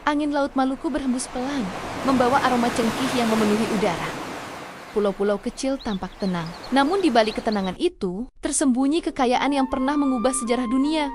Angin Laut Maluku berhembus pelan, membawa aroma cengkih yang memenuhi udara. Pulau-pulau kecil tampak tenang. Namun di balik ketenangan itu, tersembunyi kekayaan yang pernah mengubah sejarah dunia.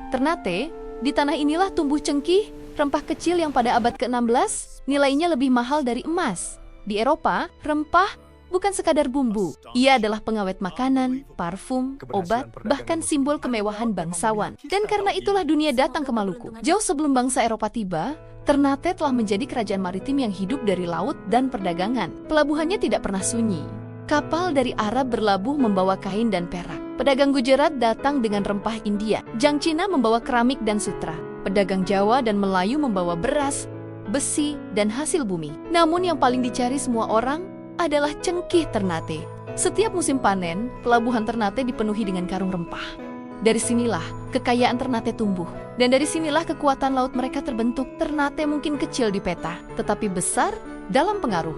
Ternate, di tanah inilah tumbuh cengkih, rempah kecil yang pada abad ke-16 nilainya lebih mahal dari emas. Di Eropa, rempah bukan sekadar bumbu. Ia adalah pengawet makanan, parfum, obat, bahkan simbol kemewahan bangsawan. Dan karena itulah dunia datang ke Maluku. Jauh sebelum bangsa Eropa tiba, Ternate telah menjadi kerajaan maritim yang hidup dari laut dan perdagangan. Pelabuhannya tidak pernah sunyi. Kapal dari Arab berlabuh membawa kain dan perak. Pedagang Gujarat datang dengan rempah India. Jang Cina membawa keramik dan sutra. Pedagang Jawa dan Melayu membawa beras, besi, dan hasil bumi. Namun yang paling dicari semua orang adalah cengkih Ternate. Setiap musim panen, pelabuhan Ternate dipenuhi dengan karung rempah. Dari sinilah kekayaan Ternate tumbuh. Dan dari sinilah kekuatan laut mereka terbentuk. Ternate mungkin kecil di peta, tetapi besar dalam pengaruh.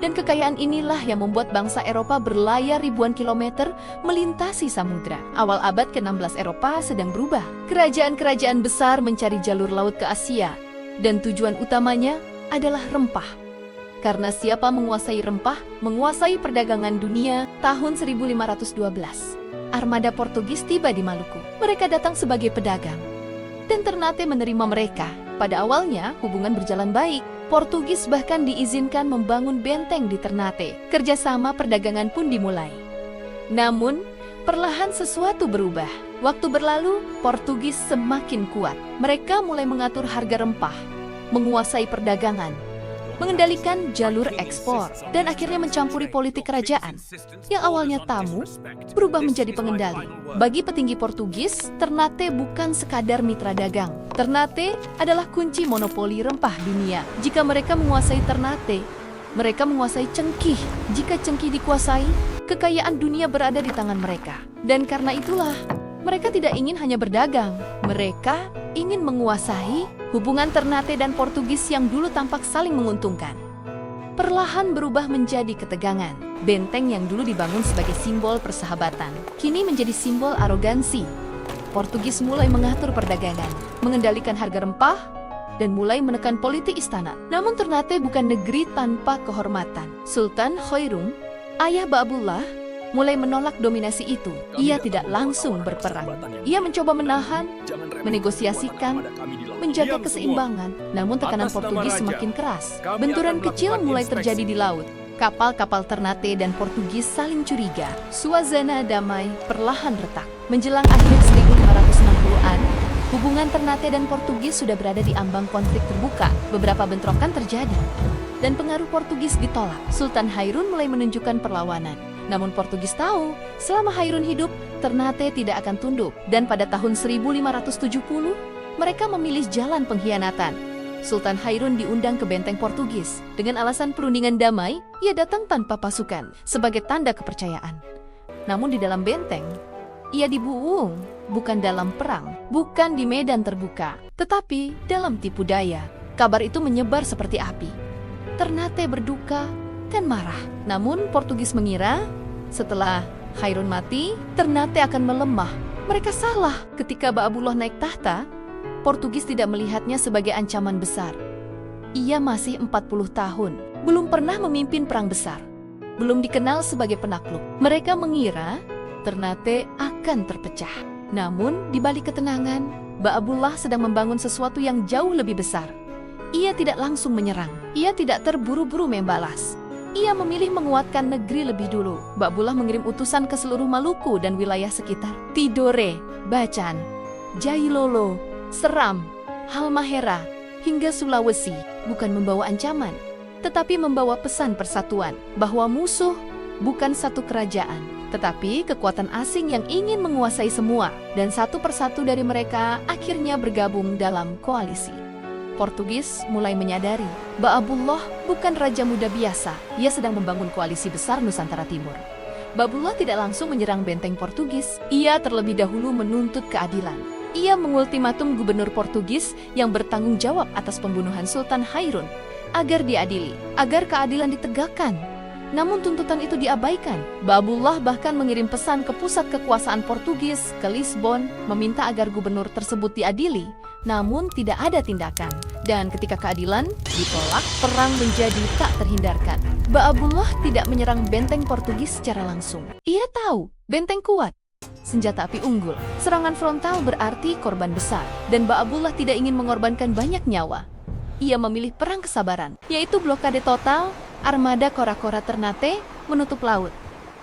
Dan kekayaan inilah yang membuat bangsa Eropa berlayar ribuan kilometer melintasi samudra. Awal abad ke-16 Eropa sedang berubah. Kerajaan-kerajaan besar mencari jalur laut ke Asia. Dan tujuan utamanya adalah rempah. Karena siapa menguasai rempah, menguasai perdagangan dunia. Tahun 1512, armada Portugis tiba di Maluku. Mereka datang sebagai pedagang. Dan Ternate menerima mereka. Pada awalnya, hubungan berjalan baik. Portugis bahkan diizinkan membangun benteng di Ternate. Kerjasama perdagangan pun dimulai. Namun, perlahan sesuatu berubah. Waktu berlalu, Portugis semakin kuat. Mereka mulai mengatur harga rempah, menguasai perdagangan, mengendalikan jalur ekspor, dan akhirnya mencampuri politik kerajaan. Yang awalnya tamu, berubah menjadi pengendali. Bagi petinggi Portugis, Ternate bukan sekadar mitra dagang. Ternate adalah kunci monopoli rempah dunia. Jika mereka menguasai Ternate, mereka menguasai cengkih. Jika cengkih dikuasai, kekayaan dunia berada di tangan mereka. Dan karena itulah, mereka tidak ingin hanya berdagang. Mereka ingin menguasai hubungan Ternate dan Portugis yang dulu tampak saling menguntungkan. Perlahan berubah menjadi ketegangan. Benteng yang dulu dibangun sebagai simbol persahabatan, kini menjadi simbol arogansi. Portugis mulai mengatur perdagangan, mengendalikan harga rempah, dan mulai menekan politik istana. Namun Ternate bukan negeri tanpa kehormatan. Sultan Khairum, ayah Ba'abullah, mulai menolak dominasi itu. Ia tidak langsung berperang. Ia mencoba menahan, menegosiasikan, menjaga keseimbangan. Namun tekanan Portugis semakin keras. Benturan kecil mulai terjadi di laut. Kapal-kapal Ternate dan Portugis saling curiga. Suasana damai perlahan retak. Menjelang akhir 1560-an, hubungan Ternate dan Portugis sudah berada di ambang konflik terbuka. Beberapa bentrokan terjadi, dan pengaruh Portugis ditolak. Sultan Hairun mulai menunjukkan perlawanan. Namun Portugis tahu, selama Hairun hidup, Ternate tidak akan tunduk. Dan pada tahun 1570, mereka memilih jalan pengkhianatan. Sultan Hairun diundang ke benteng Portugis. Dengan alasan perundingan damai, ia datang tanpa pasukan, sebagai tanda kepercayaan. Namun di dalam benteng, ia dibuung, bukan dalam perang, bukan di medan terbuka, tetapi dalam tipu daya. Kabar itu menyebar seperti api. Ternate berduka dan marah. Namun Portugis mengira, setelah Hairun mati, Ternate akan melemah. Mereka salah. Ketika Ba'abullah naik tahta, Portugis tidak melihatnya sebagai ancaman besar. Ia masih 40 tahun, belum pernah memimpin perang besar, belum dikenal sebagai penakluk. Mereka mengira Ternate akan terpecah. Namun, di balik ketenangan, Ba'abullah sedang membangun sesuatu yang jauh lebih besar. Ia tidak langsung menyerang. Ia tidak terburu-buru membalas. Ia memilih menguatkan negeri lebih dulu. Ba'abullah mengirim utusan ke seluruh Maluku dan wilayah sekitar. Tidore, Bacan, Jailolo, Seram, Halmahera, hingga Sulawesi. Bukan membawa ancaman, tetapi membawa pesan persatuan. Bahwa musuh bukan satu kerajaan, tetapi kekuatan asing yang ingin menguasai semua. Dan satu persatu dari mereka akhirnya bergabung dalam koalisi. Portugis mulai menyadari, Ba'abullah bukan raja muda biasa. Ia sedang membangun koalisi besar Nusantara Timur. Ba'abullah tidak langsung menyerang benteng Portugis. Ia terlebih dahulu menuntut keadilan. Ia mengultimatum gubernur Portugis yang bertanggung jawab atas pembunuhan Sultan Hairun agar diadili, agar keadilan ditegakkan. Namun tuntutan itu diabaikan. Ba'abullah bahkan mengirim pesan ke pusat kekuasaan Portugis, ke Lisbon, meminta agar gubernur tersebut diadili. namun tidak ada tindakan. Dan ketika keadilan ditolak, perang menjadi tak terhindarkan. Ba'abullah tidak menyerang benteng Portugis secara langsung. Ia tahu benteng kuat, senjata api unggul. Serangan frontal berarti korban besar, dan Ba'abullah tidak ingin mengorbankan banyak nyawa. Ia memilih perang kesabaran, yaitu blokade total. Armada kora-kora Ternate menutup laut.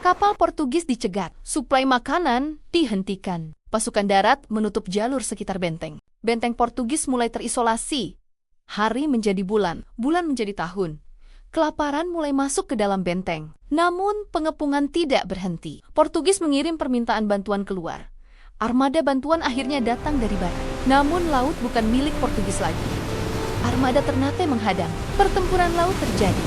Kapal Portugis dicegat, suplai makanan dihentikan. Pasukan darat menutup jalur sekitar benteng. Benteng Portugis mulai terisolasi. Hari menjadi bulan, bulan menjadi tahun. Kelaparan mulai masuk ke dalam benteng. Namun pengepungan tidak berhenti. Portugis mengirim permintaan bantuan keluar. Armada bantuan akhirnya datang dari barat. Namun laut bukan milik Portugis lagi. Armada Ternate menghadang. Pertempuran laut terjadi.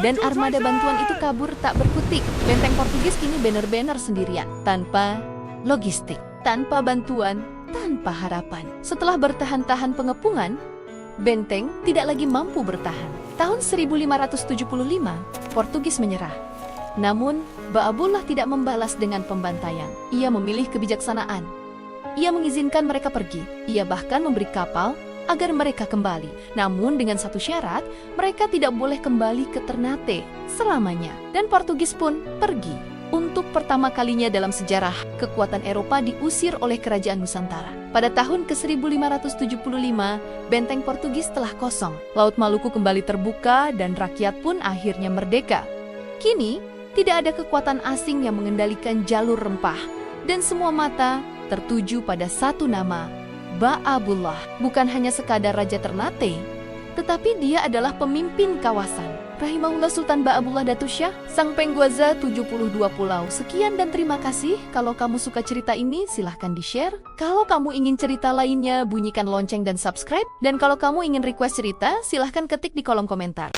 Dan armada bantuan itu kabur tak berkutik. Benteng Portugis kini benar-benar sendirian, tanpa logistik, tanpa bantuan, tanpa harapan. Setelah bertahan-tahan pengepungan, benteng tidak lagi mampu bertahan. Tahun 1575, Portugis menyerah. Namun, Ba'abullah tidak membalas dengan pembantaian. Ia memilih kebijaksanaan. Ia mengizinkan mereka pergi. Ia bahkan memberi kapal agar mereka kembali. Namun dengan satu syarat, mereka tidak boleh kembali ke Ternate selamanya. Dan Portugis pun pergi. Untuk pertama kalinya dalam sejarah, kekuatan Eropa diusir oleh kerajaan Nusantara. Pada tahun ke-1575, benteng Portugis telah kosong. Laut Maluku kembali terbuka dan rakyat pun akhirnya merdeka. Kini, tidak ada kekuatan asing yang mengendalikan jalur rempah. Dan semua mata tertuju pada satu nama, Ba'abullah. Bukan hanya sekadar Raja Ternate, tetapi dia adalah pemimpin kawasan. Rahimahullah Sultan Ba'abullah Datuk Syah, Sang Pengguaza 72 pulau. Sekian dan terima kasih. Kalau kamu suka cerita ini, silahkan di-share. Kalau kamu ingin cerita lainnya, bunyikan lonceng dan subscribe. Dan kalau kamu ingin request cerita, silahkan ketik di kolom komentar.